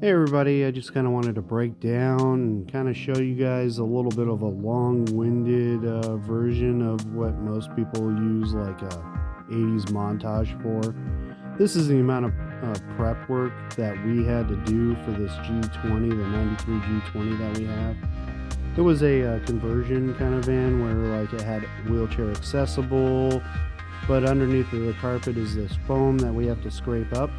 Hey everybody, I just kind of wanted to break down and kind of show you guys a little bit of a long-winded version of what most people use like a 80s montage for. This is the amount of prep work that we had to do for this G20, the 93 G20 that we have. It was a conversion kind of van where like it had wheelchair accessible, but underneath of the carpet is this foam that we have to scrape up.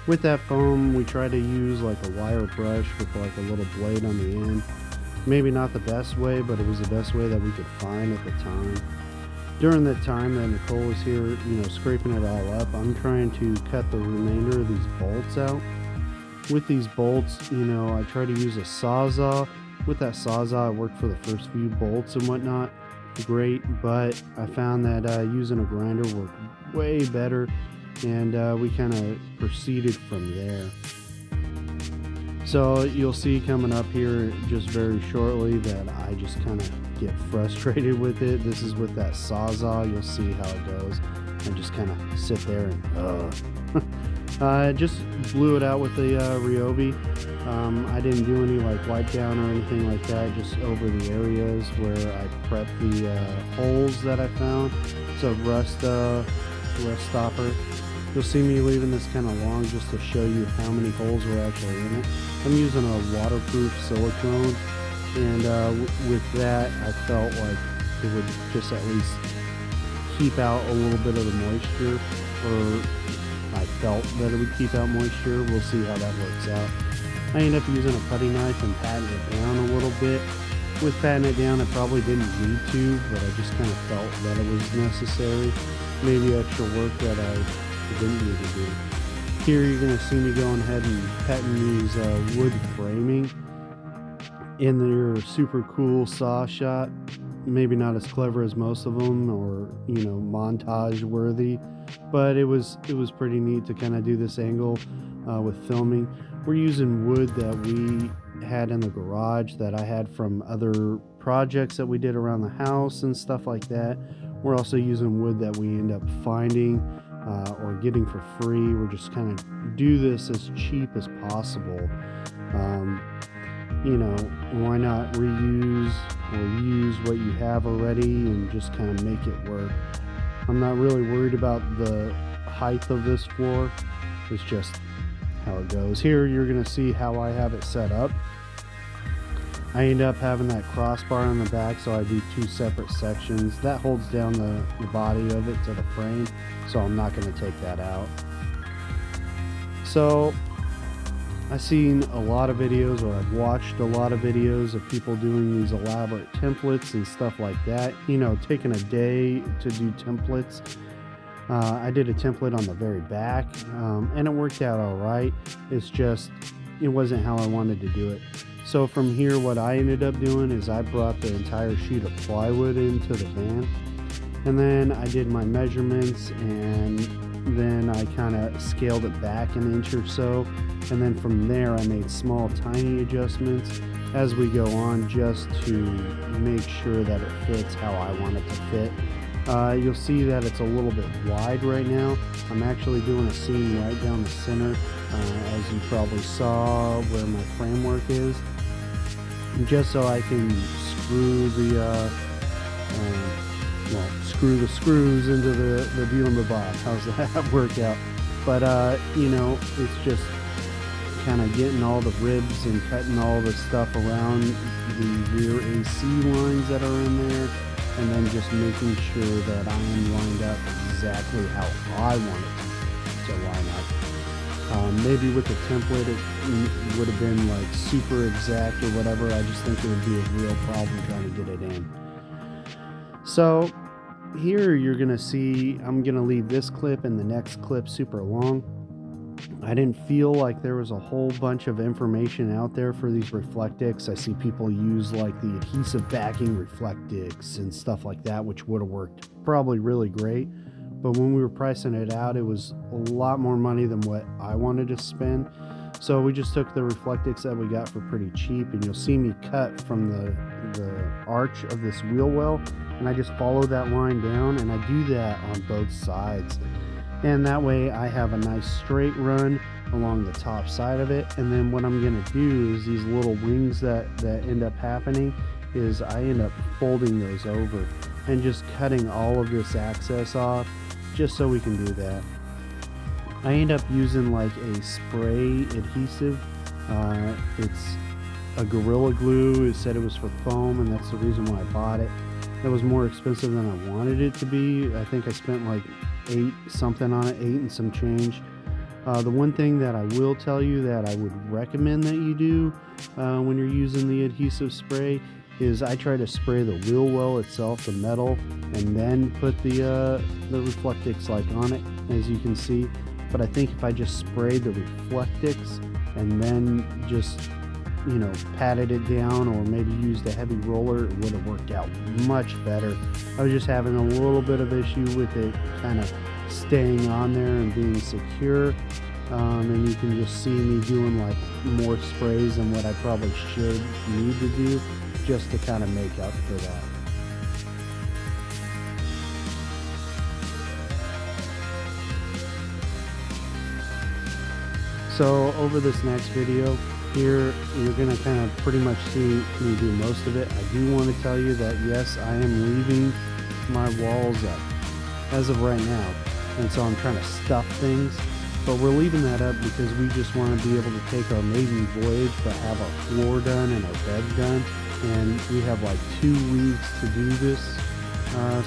With that foam, we try to use like a wire brush with like a little blade on the end. Maybe not the best way, but it was the best way that we could find at the time. During that time that Nicole was here, scraping it all up, I'm trying to cut the remainder of these bolts out. With these bolts, I try to use a Sawzall. With that Sawzall, it worked for the first few bolts and whatnot. Great, but I found that using a grinder worked way better, and we kind of proceeded from there. So you'll see coming up here just very shortly that I just kind of get frustrated with it. This is with that Sawzall. You'll see how it goes. I just kind of sit there and I just blew it out with the Ryobi. I didn't do any like wipe down or anything like that, just over the areas where I prepped the holes that I found. It's a rust stopper. You'll see me leaving this kind of long just to show you how many holes were actually in it. I'm using a waterproof silicone, and with that I felt like it would just at least keep out a little bit of the moisture, or I felt that it would keep out moisture. We'll see how that works out. I ended up using a putty knife and patting it down a little bit. With patting it down, I probably didn't need to, but I just kind of felt that it was necessary. Maybe extra work that I didn't need to do. Here you're going to see me going ahead and petting these wood framing in their super cool saw shot. Maybe not as clever as most of them, or montage worthy, but it was pretty neat to kind of do this angle with filming. We're using wood that we had in the garage that I had from other projects that we did around the house and stuff like that. We're also using wood that we end up finding or getting for free. We're just kind of do this as cheap as possible. Why not reuse or use what you have already and just kind of make it work? I'm not really worried about the height of this floor. It's just how it goes. Here you're going to see how I have it set up. I end up having that crossbar on the back, so I do two separate sections. That holds down the body of it to the frame, so I'm not going to take that out. So I've seen a lot of videos, or I've watched a lot of videos of people doing these elaborate templates and stuff like that. Taking a day to do templates. I did a template on the very back, and it worked out all right. It's just, it wasn't how I wanted to do it. So from here, what I ended up doing is I brought the entire sheet of plywood into the van, and then I did my measurements, and then I kind of scaled it back an inch or so, and then from there I made small tiny adjustments as we go on, just to make sure that it fits how I want it to fit. You'll see that it's a little bit wide right now. I'm actually doing a seam right down the center, as you probably saw where my framework is, just so I can screw the screw the screws into the dealer-bob. How's that work out? But it's just kind of getting all the ribs and cutting all the stuff around the rear AC lines that are in there, and then just making sure that I am lined up exactly how I want it to line up. Maybe with the template it would have been like super exact or whatever. I just think it would be a real problem trying to get it in. So here you're going to see, I'm going to leave this clip and the next clip super long. I didn't feel like there was a whole bunch of information out there for these Reflectix. I see people use like the adhesive backing Reflectix and stuff like that, which would have worked probably really great. But when we were pricing it out, it was a lot more money than what I wanted to spend. So we just took the Reflectix that we got for pretty cheap, and you'll see me cut from the arch of this wheel well, and I just follow that line down, and I do that on both sides. And that way I have a nice straight run along the top side of it. And then what I'm gonna do is these little wings that end up happening is I end up folding those over and just cutting all of this excess off, just so we can do that. I end up using like a spray adhesive. It's a Gorilla Glue. It said it was for foam, and that's the reason why I bought it. It was more expensive than I wanted it to be. I think I spent like 8 something on it, 8 and some change. The one thing that I will tell you that I would recommend that you do when you're using the adhesive spray is I try to spray the wheel well itself, the metal, and then put the Reflectix like on it, as you can see. But I think if I just sprayed the Reflectix and then just, you know, patted it down or maybe used a heavy roller, it would have worked out much better. I was just having a little bit of issue with it kind of staying on there and being secure. And you can just see me doing like more sprays than what I probably should need to do, just to kind of make up for that. So over this next video here, you're going to kind of pretty much see me do most of it. I do want to tell you that yes, I am leaving my walls up as of right now, and so I'm trying to stuff things, but we're leaving that up because we just want to be able to take our maiden voyage but have our floor done and our bed done, and we have like 2 weeks to do this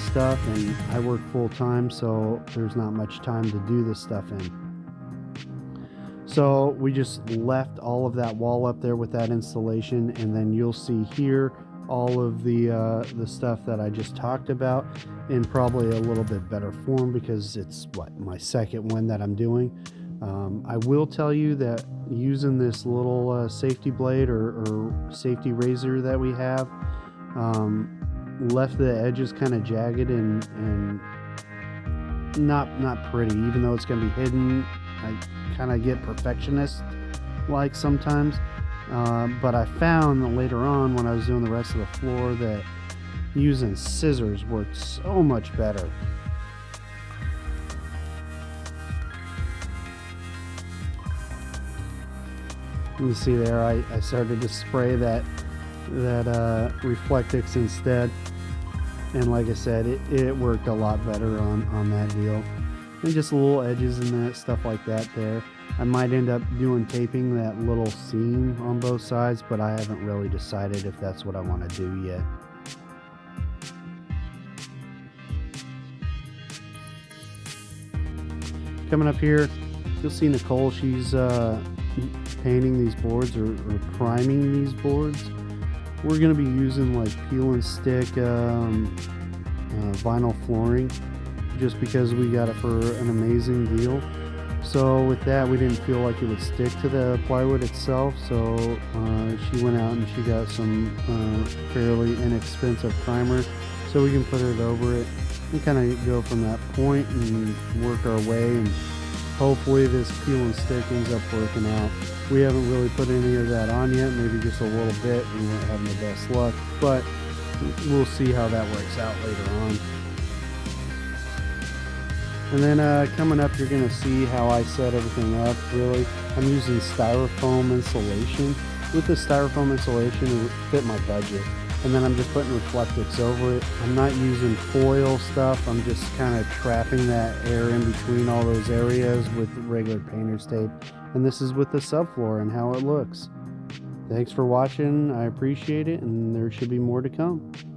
stuff, and I work full-time, so there's not much time to do this stuff in. So we just left all of that wall up there with that installation, and then you'll see here all of the stuff that I just talked about in probably a little bit better form, because it's my second one that I'm doing. I will tell you that using this little safety blade or safety razor that we have left the edges kind of jagged and not pretty, even though it's going to be hidden. I kind of get perfectionist like sometimes, but I found that later on when I was doing the rest of the floor that using scissors worked so much better. You see there, I started to spray that Reflectix instead, and like I said, it worked a lot better on that deal. And just little edges and that stuff like that there. I might end up doing taping that little seam on both sides, but I haven't really decided if that's what I want to do yet. Coming up here, you'll see Nicole. She's painting these boards or priming these boards. We're going to be using like peel and stick vinyl flooring, just because we got it for an amazing deal. So with that, we didn't feel like it would stick to the plywood itself, so she went out and she got some fairly inexpensive primer, so we can put it over it and kind of go from that point and work our way, and hopefully this peel and stick ends up working out. We haven't really put any of that on yet, maybe just a little bit. We weren't having the best luck, but we'll see how that works out later on. And then coming up, you're going to see how I set everything up, really. I'm using styrofoam insulation. With the styrofoam insulation, it would fit my budget. And then I'm just putting Reflectix over it. I'm not using foil stuff. I'm just kind of trapping that air in between all those areas with regular painter's tape. And this is with the subfloor and how it looks. Thanks for watching. I appreciate it, and there should be more to come.